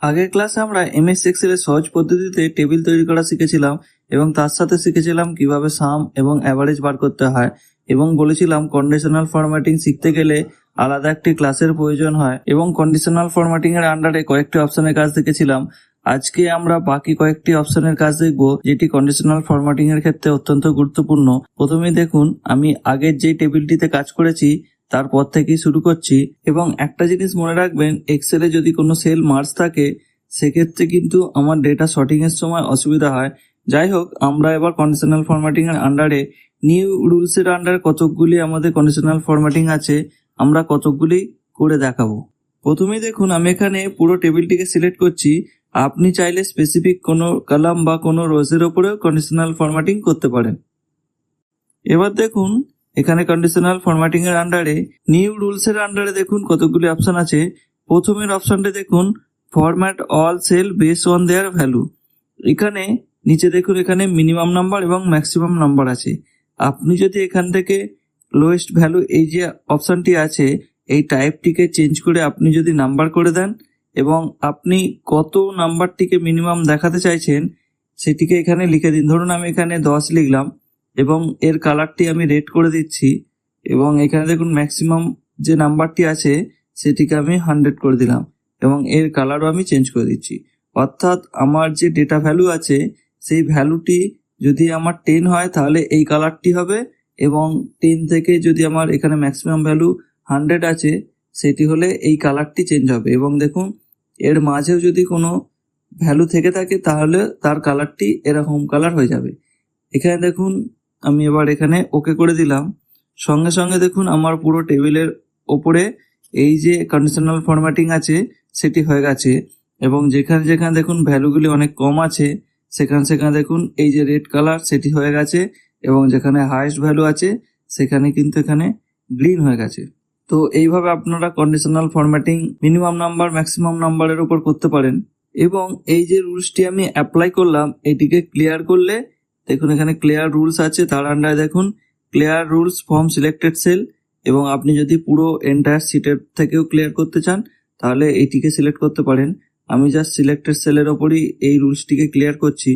আগের ক্লাসে আমরা এমএস এক্সেলের সহজ পদ্ধতিতে টেবিল তৈরি করা শিখেছিলাম এবং তার সাথে শিখেছিলাম কিভাবে সাম এবং অ্যাভারেজ বার করতে হয় এবং বলেছিলাম কন্ডিশনাল ফরম্যাটিং শিখতে গেলে আলাদা একটি ক্লাসের প্রয়োজন হয় এবং কন্ডিশনাল ফরম্যাটিং এর আন্ডারে কয়েকটি অপশনের কাজ দেখেছিলাম। আজকে আমরা বাকি কয়েকটি অপশনের কাজ দেখব যেটি কন্ডিশনাল ফরম্যাটিং এর ক্ষেত্রে অত্যন্ত গুরুত্বপূর্ণ। প্রথমে দেখুন, আমি আগের যে টেবিলটিতে কাজ করেছি তারপর থেকেই শুরু করছি এবং একটা জিনিস মনে রাখবেন, এক্সেলে যদি কোনো সেল মার্জ থাকে সেক্ষেত্রে কিন্তু আমার ডেটা শর্টিং এর সময় অসুবিধা হয়। যাই হোক, আমরা এবার কন্ডিশনাল ফরম্যাটিং এর আন্ডারে নিউ রুলস এর আন্ডারে কতকগুলি আমাদের কন্ডিশনাল ফরম্যাটিং আছে আমরা কতকগুলি করে দেখাবো। প্রথমেই দেখুন, আমি এখানে পুরো টেবিলটিকে সিলেক্ট করছি। আপনি চাইলে স্পেসিফিক কোনো কলাম বা কোনো রোজের ওপরেও কন্ডিশনাল ফরম্যাটিং করতে পারেন। এবার দেখুন, এখানে কন্ডিশনাল ফরম্যাটিং এর আন্ডারে নিউ রুলস এর আন্ডারে দেখুন কতগুলি অপশন আছে। প্রথমের অপশনটা দেখুন, format all cell base on their value. এখানে নিচে দেখুন, এখানে মিনিমাম নাম্বার এবং ম্যাক্সিমাম নাম্বার আছে। আপনি যদি এখান থেকে লোয়েস্ট ভ্যালু এই যে অপশনটি আছে এই টাইপটিকে চেঞ্জ করে আপনি যদি নাম্বার করে দেন এবং আপনি কত নাম্বারটিকে মিনিমাম দেখাতে চাইছেন সেটিকে এখানে লিখে দিন। ধরুন আমি এখানে 10 লিখলাম এবং এর কালারটি আমি রেড করে দিচ্ছি এবং এখানে দেখুন ম্যাক্সিমাম যে নাম্বারটি আছে সেটিকে আমি 100 করে দিলাম এবং এর কালারও আমি চেঞ্জ করে দিচ্ছি। অর্থাৎ আমার যে ডেটা ভ্যালু আছে সেই ভ্যালুটি যদি আমার 10 হয় তাহলে এই কালারটি হবে এবং 10 থেকে যদি আমার এখানে ম্যাক্সিমাম ভ্যালু 100 আছে সেটি হলে এই কালারটি চেঞ্জ হবে। এবং দেখুন, এর মাঝেও যদি কোনো ভ্যালু থেকে থাকে তাহলে তার কালারটি এরকম কালার হয়ে যাবে। এখানে দেখুন, আমি এবার এখানে ওকে করে দিলাম। সঙ্গে সঙ্গে দেখুন আমার পুরো টেবিলের ওপরে এই যে কন্ডিশনাল ফরম্যাটিং আছে সেটি হয়ে গেছে এবং যেখানে যেখানে দেখুন ভ্যালুগুলি অনেক কম আছে সেখানে সেখানে দেখুন এই যে রেড কালার সেটি হয়ে গেছে এবং যেখানে হাইয়েস্ট ভ্যালু আছে সেখানে কিন্তু এখানে গ্রিন হয়ে গেছে। তো এইভাবে আপনারা conditional formatting minimum number maximum নাম্বারের উপর করতে পারেন। এবং এই যে রুলসটি আমি অ্যাপ্লাই করলাম এটিকে ক্লিয়ার করলে দেখুন এখানে ক্লিয়ার রুলস আছে, তার আন্ডারে দেখুন clear rules from selected sell. এবং আপনি যদি পুরো এন্টায়ার সিটের থেকেও ক্লিয়ার করতে চান তাহলে এটিকে সিলেক্ট করতে পারেন। আমি জাস্ট সিলেক্টেড সেলের ওপরই এই রুলসটিকে ক্লিয়ার করছি।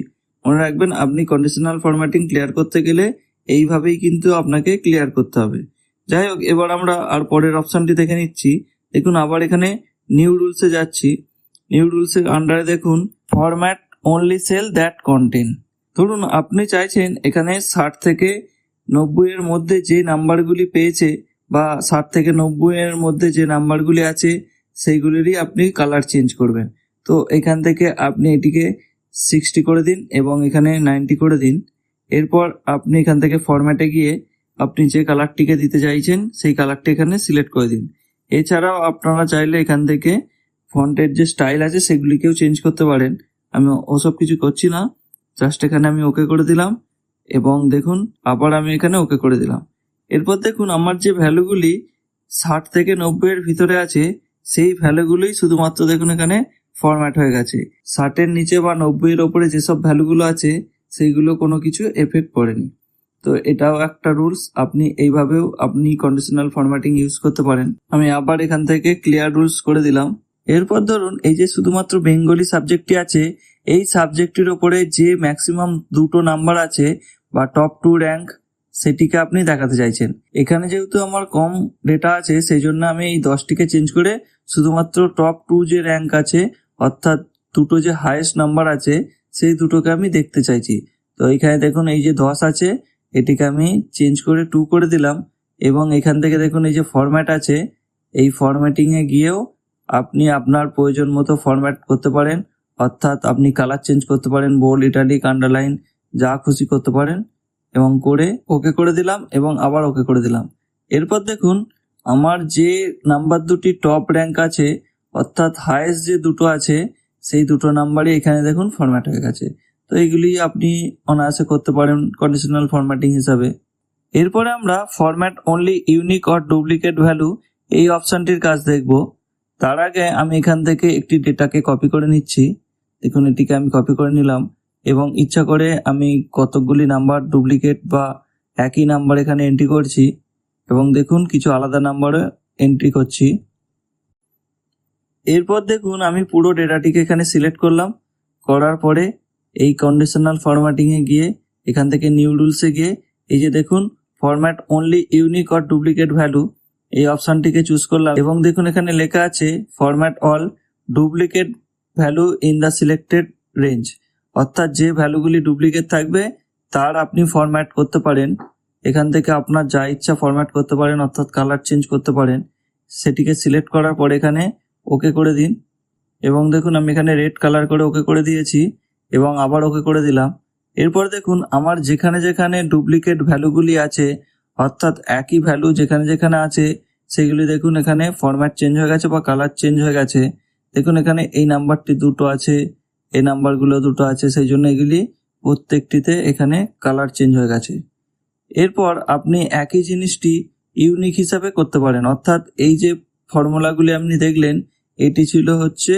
মনে রাখবেন, আপনি কন্ডিশনাল ফরম্যাটিং ক্লিয়ার করতে গেলে এইভাবেই কিন্তু আপনাকে ক্লিয়ার করতে হবে। যাই হোক, এবার আমরা আর পরের অপশনটি দেখে নিচ্ছি। দেখুন আবার এখানে নিউ রুলসে যাচ্ছি। নিউ রুলসের আন্ডারে দেখুন format only cell that contain. ধরুন আপনি চাইছেন এখানে 60 থেকে 90 এর মধ্যে যে নাম্বারগুলি পেয়েছে বা 60 থেকে 90 এর মধ্যে যে নাম্বারগুলি আছে সেইগুলিরই আপনি কালার চেঞ্জ করবেন। তো এখান থেকে আপনি এটিকে 60 করে দিন এবং এখানে 90 করে দিন। এরপর আপনি এখান থেকে ফরম্যাটে গিয়ে আপনি যে কালারটিকে দিতে চাইছেন সেই কালারটি এখানে সিলেক্ট করে দিন। এছাড়াও আপনারা চাইলে এখান থেকে ফন্টের যে স্টাইল আছে সেগুলিকেও চেঞ্জ করতে পারেন। আমি ওসব কিছু করছি না, জাস্ট এখানে আমি ওকে করে দিলাম এবং দেখুন আবার আমি এখানে ওকে করে দিলাম। এরপর দেখুন আমার যে ভ্যালুগুলি 60 থেকে 90 এর ভিতরে আছে সেই ভ্যালুগুলোই শুধুমাত্র দেখুন এখানে ফরম্যাট হয়ে গেছে। 60 এর নিচে বা 90 এর ওপরে যেসব ভ্যালুগুলো আছে সেইগুলো কোনো কিছু এফেক্ট পড়েনি। তো এটাও একটা রুলস, আপনি এইভাবেও আপনি কন্ডিশনাল ফরম্যাটিং ইউজ করতে পারেন। আমি আবার এখান থেকে ক্লিয়ার রুলস করে দিলাম। এরপর ধরুন এই যে শুধুমাত্র বেঙ্গলি সাবজেক্টটি আছে এই সাবজেক্টটির ওপরে যে ম্যাক্সিমাম 2টো নাম্বার আছে বা টপ 2 র্যাঙ্ক সেটিকে আপনি দেখাতে চাইছেন। এখানে যেহেতু আমার কম ডেটা আছে সেই জন্য আমি এই 10টিকে চেঞ্জ করে শুধুমাত্র টপ 2 যে র্যাঙ্ক আছে অর্থাৎ দুটো যে হাইয়েস্ট নাম্বার আছে সেই দুটোকে আমি দেখতে চাইছি। তো এখানে দেখুন এই যে 10 আছে এটিকে আমি চেঞ্জ করে 2 করে দিলাম এবং এখান থেকে দেখুন এই যে ফরম্যাট আছে এই ফরম্যাটিংয়ে গিয়েও আপনি আপনার প্রয়োজন মতো ফরম্যাট করতে পারেন। অর্থাৎ আপনি কালার চেঞ্জ করতে পারেন, বোল্ড, ইটালিক, আন্ডারলাইন যা খুশি করতে পারেন এবং করে ওকে করে দিলাম এবং আবার ওকে করে দিলাম। এরপর দেখুন আমার যে নাম্বার দুটি টপ র্যাঙ্ক আছে অর্থাৎ হাইয়েস্ট যে দুটো আছে সেই দুটো নাম্বারই এখানে দেখুন ফরম্যাট হয়ে গেছে। তো এইগুলি আপনি অনায়াসে করতে পারেন কন্ডিশনাল ফরম্যাটিং হিসাবে। এরপরে আমরা format only unique or duplicate value এই অপশনটির কাজ দেখব। তার আগে আমি এখান থেকে একটি ডেটাকে কপি করে নিচ্ছি। দেখুন এটিকে আমি কপি করে নিলাম এবং ইচ্ছা করে আমি কতকগুলি নাম্বার ডুপ্লিকেট বা একই নাম্বার এখানে এন্ট্রি করছি এবং দেখুন কিছু আলাদা নাম্বারে এন্ট্রি করছি। এরপর দেখুন আমি পুরো ডেটাটিকে এখানে সিলেক্ট করলাম, করার পরে এই কন্ডিশনাল ফরম্যাটিংয়ে গিয়ে এখান থেকে নিউ রুলসে গিয়ে এই যে দেখুন format only unique or duplicate value এই অপশানটিকে চুজ করলাম এবং দেখুন এখানে লেখা আছে format all duplicate value in the selected range, অর্থাৎ যে ভ্যালুগুলি ডুপ্লিকেট থাকবে তার আপনি ফরম্যাট করতে পারেন। এখান থেকে আপনার যা ইচ্ছা ফরম্যাট করতে পারেন, অর্থাৎ কালার চেঞ্জ করতে পারেন। সেটিকে সিলেক্ট করার পর এখানে ওকে করে দিন এবং দেখুন আমি এখানে রেড কালার করে ওকে করে দিয়েছি এবং আবার ওকে করে দিলাম। এরপর দেখুন আমার যেখানে যেখানে ডুপ্লিকেট ভ্যালুগুলি আছে, অর্থাৎ একই ভ্যালু যেখানে যেখানে আছে সেগুলি দেখুন এখানে ফরম্যাট চেঞ্জ হয়ে গেছে বা কালার চেঞ্জ হয়ে গেছে। দেখুন এখানে এই নাম্বারটি দুটো আছে, এই নাম্বারগুলো দুটো আছে, সেই জন্য এগুলি প্রত্যেকটিতে এখানে কালার চেঞ্জ হয়ে গেছে। এরপর আপনি একই জিনিসটি ইউনিক হিসাবে করতে পারেন, অর্থাৎ এই যে ফর্মুলাগুলি আপনি দেখলেন এটি ছিল হচ্ছে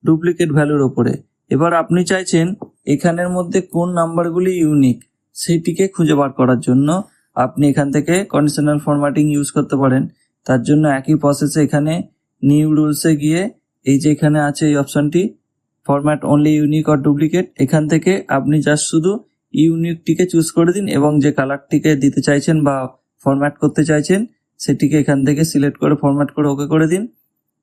ডুপ্লিকেট ভ্যালুর ওপরে। এবার আপনি চাইছেন এখানের মধ্যে কোন নাম্বারগুলি ইউনিক সেইটিকে খুঁজে বার করার জন্য আপনি এখান থেকে কন্ডিশনাল ফরম্যাটিং ইউজ করতে পারেন। তার জন্য একই প্রসেসে এখানে নিউ রুলসে গিয়ে এই যে এখানে আছে এই অপশনটি format only unique or duplicate, এখান থেকে আপনি জাস্ট শুধু ইউনিকটিকে চুজ করে দিন এবং যে কালারটিকে দিতে চাইছেন বা ফরম্যাট করতে চাইছেন সেটিকে এখান থেকে সিলেক্ট করে ফরম্যাট করে ওকে করে দিন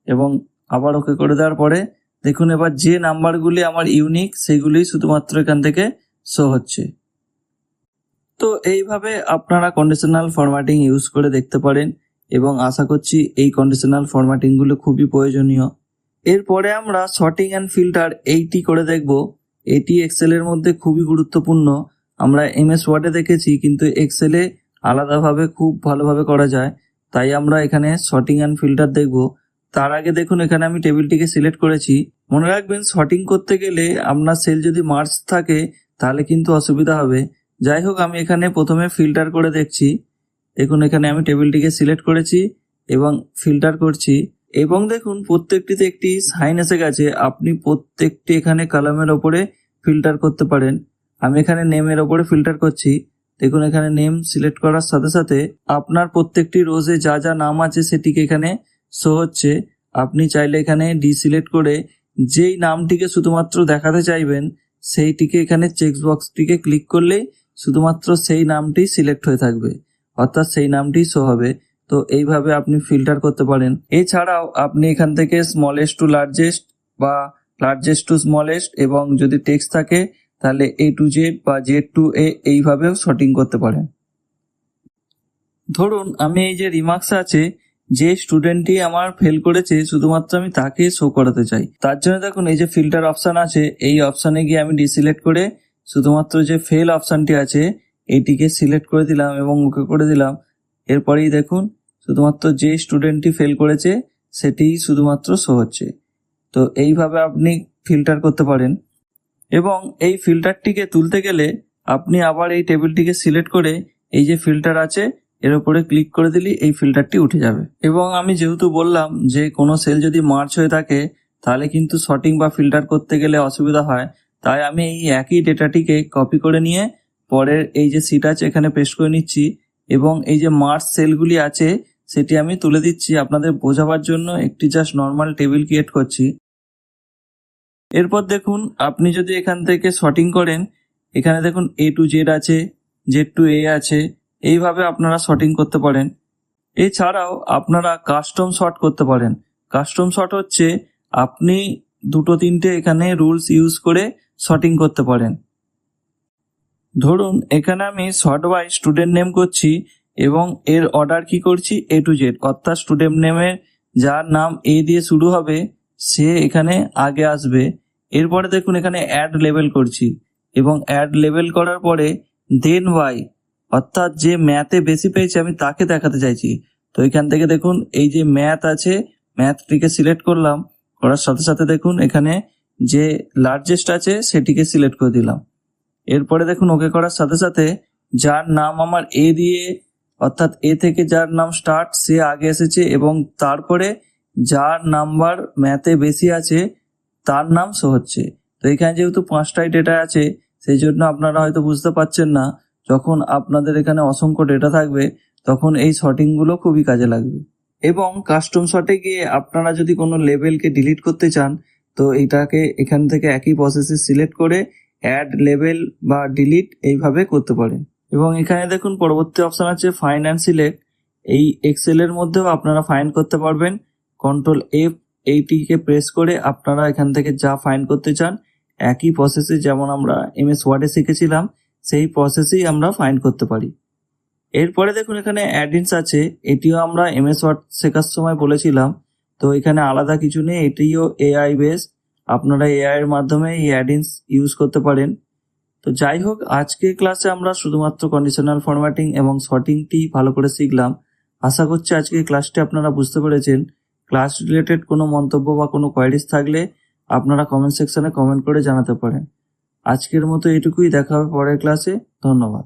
এবং আবার ওকে করে দেওয়ার পরে দেখুন এবার যে নাম্বারগুলি আমার ইউনিক সেগুলি শুধুমাত্র এখান থেকে শো হচ্ছে। তো এইভাবে আপনারা কন্ডিশনাল ফরম্যাটিং ইউজ করে দেখতে পারেন এবং আশা করছি এই কন্ডিশনাল ফরম্যাটিংগুলো খুবই প্রয়োজনীয়। এরপরে আমরা সর্টিং অ্যান্ড ফিল্টার এইটি করে দেখব। এটি এক্সেলের মধ্যে খুবই গুরুত্বপূর্ণ। আমরা এমএস ওয়ার্ডে দেখেছি, কিন্তু এক্সেলে আলাদাভাবে খুব ভালোভাবে করা যায়, তাই আমরা এখানে সর্টিং অ্যান্ড ফিল্টার দেখব। তার আগে দেখুন এখানে আমি টেবিলটিকে সিলেক্ট করেছি। মনে রাখবেন সর্টিং করতে গেলে আপনার সেল যদি মার্জ থাকে তাহলে কিন্তু অসুবিধা হবে। যাই হোক আমি এখানে প্রথমে ফিল্টার করে দেখছি। দেখুন এখানে আমি টেবিলটিকে সিলেক্ট করেছি এবং ফিল্টার করছি এবং দেখুন প্রত্যেকটিতে একটি সাইন এসে গেছে। আপনি প্রত্যেকটি এখানে কলামের ওপরে ফিল্টার করতে পারেন। আমি এখানে নেমের ওপরে ফিল্টার করছি। দেখুন এখানে নেম সিলেক্ট করার সাথে সাথে আপনার প্রত্যেকটি রোজে যা যা নাম আছে সেটিকে এখানে শো হচ্ছে। আপনি চাইলে এখানে ডিসিলেক্ট করে যেই নামটিকে শুধুমাত্র দেখাতে চাইবেন সেইটিকে এখানে চেকস বক্সটিকে ক্লিক করলেই শুধুমাত্র সেই নামটি সিলেক্ট হয়ে থাকবে, অর্থাৎ সেই নামটি শো হবে। তো এইভাবে আপনি ফিল্টার করতে পারেন। এছাড়াও আপনি এখান থেকে স্মলেস্ট টু লার্জেস্ট বা লার্জেস্ট টু স্মলেস্ট এবং যদি টেক্সট থাকে তাহলে A to Z বা Z to A এইভাবেও সর্টিং করতে পারেন। ধরুন আমি এই যে রিমার্কস আছে, যে স্টুডেন্টটি আমার ফেল করেছে শুধুমাত্র আমি তাকে শো করাতে চাই। তার জন্য দেখুন এই যে ফিল্টার অপশান আছে, এই অপশানে গিয়ে আমি ডিসিলেক্ট করে শুধুমাত্র যে ফেল অপশানটি আছে এইটিকে সিলেক্ট করে দিলাম এবং ওকে করে দিলাম। এরপরেই দেখুন শুধুমাত্র যে স্টুডেন্টটি ফেল করেছে সেটিই শুধুমাত্র শো হচ্ছে। তো এইভাবে আপনি ফিল্টার করতে পারেন এবং এই ফিল্টারটিকে তুলতে গেলে আপনি আবার এই টেবিলটিকে সিলেক্ট করে এই যে ফিল্টার আছে এর উপরে ক্লিক করে দিলে এই ফিল্টারটি উঠে যাবে। এবং আমি যেহেতু বললাম যে কোনো সেল যদি মার্চ হয়ে থাকে তাহলে কিন্তু সর্টিং বা ফিল্টার করতে গেলে অসুবিধা হয়, তাই আমি এই একই ডেটাটিকে কপি করে নিয়ে পরের এই যে সিট আছে এখানে পেস্ট করে নিচ্ছি এবং এই যে মার্চ সেলগুলি আছে সেটি আমি তুলে দিচ্ছি। আপনাদের বোঝাবার জন্য একটি জাস্ট নর্মাল টেবিল ক্রিয়েট করছি। এরপর দেখুন আপনি যদি এখান থেকে সর্টিং করেন, এখানে দেখুন A to Z আছে, Z to A আছে, এইভাবে আপনারা সর্টিং করতে পারেন। এছাড়াও আপনারা কাস্টম সর্ট করতে পারেন। কাস্টম সর্ট হচ্ছে আপনি দুটো তিনটে এখানে রুলস ইউজ করে সর্টিং করতে পারেন। ধরুন এখানে আমি সর্ট বাই স্টুডেন্ট নেম করছি এবং এর অর্ডার কি করছি A to Z, অর্থাৎ স্টুডেন্ট নেমের যার নাম A দিয়ে শুরু হবে সে এখানে আগে আসবে। এরপরে দেখুন এখানে অ্যাড লেবেল করছি এবং অ্যাড লেবেল করার পরে দেন বাই, অর্থাৎ যে ম্যাথে বেশি পেয়েছে আমি তাকে দেখাতে চাইছি। তো এখান থেকে দেখুন এই যে ম্যাথ আছে ম্যাথটিকে সিলেক্ট করলাম, করার সাথে সাথে দেখুন এখানে যে লার্জেস্ট আছে সেটিকে সিলেক্ট করে দিলাম। এরপরে দেখুন ওকে করার সাথে সাথে যার নাম আমার A দিয়ে, অর্থাৎ A থেকে যার নাম স্টার্ট সে আগে এসেছে এবং তারপরে যার নাম্বার ম্যাথে বেশি আছে তার নাম শো হচ্ছে। তো এখানে যেহেতু 5টাই ডেটা আছে সেই জন্য আপনারা হয়তো বুঝতে পারছেন না। যখন আপনাদের এখানে অসংখ্য ডেটা থাকবে তখন এই সর্টিংগুলো খুবই কাজে লাগবে। এবং কাস্টম শটে গিয়ে আপনারা যদি কোনো লেভেলকে ডিলিট করতে চান তো এটাকে এখান থেকে একই প্রসেসে সিলেক্ট করে অ্যাড লেভেল বা ডিলিট এইভাবে করতে পারেন। এবং এখানে দেখুন পরবর্তী অপশন আছে ফাইন্ড অ্যান্ড সিলেক্ট। এই এক্সেল এর মধ্যেও আপনারা ফাইন্ড করতে পারবেন। কন্ট্রোল এফ এইটিকে প্রেস করে আপনারা এখান থেকে যা ফাইন্ড করতে চান একই প্রসেসে যেমন আমরা এমএস ওয়ার্ডে শিখেছিলাম সেই প্রসেসেই আমরা ফাইন্ড করতে পারি। এরপরে দেখুন এখানে অ্যাডিনস আছে, এটিও আমরা এমএস ওয়ার্ড শেখার সময় বলেছিলাম। তো এখানে আলাদা কিছু নেই, এটিও এআই বেস, আপনারা এআই এর মাধ্যমে এই অ্যাডিনস ইউজ করতে পারেন। তো যাই হোক, আজকের ক্লাসে আমরা শুধুমাত্র কন্ডিশনাল ফরম্যাটিং এবং সর্টিংটি ভালো করে শিখলাম। আশা করছি আজকের ক্লাসটি আপনারা বুঝতে পেরেছেন। ক্লাস রিলেটেড কোনো মন্তব্য বা কোনো কোয়ারিজ থাকলে আপনারা কমেন্ট সেকশনে কমেন্ট করে জানাতে পারেন। আজকের মতো এটুকুই, দেখা হবে পরের ক্লাসে। ধন্যবাদ।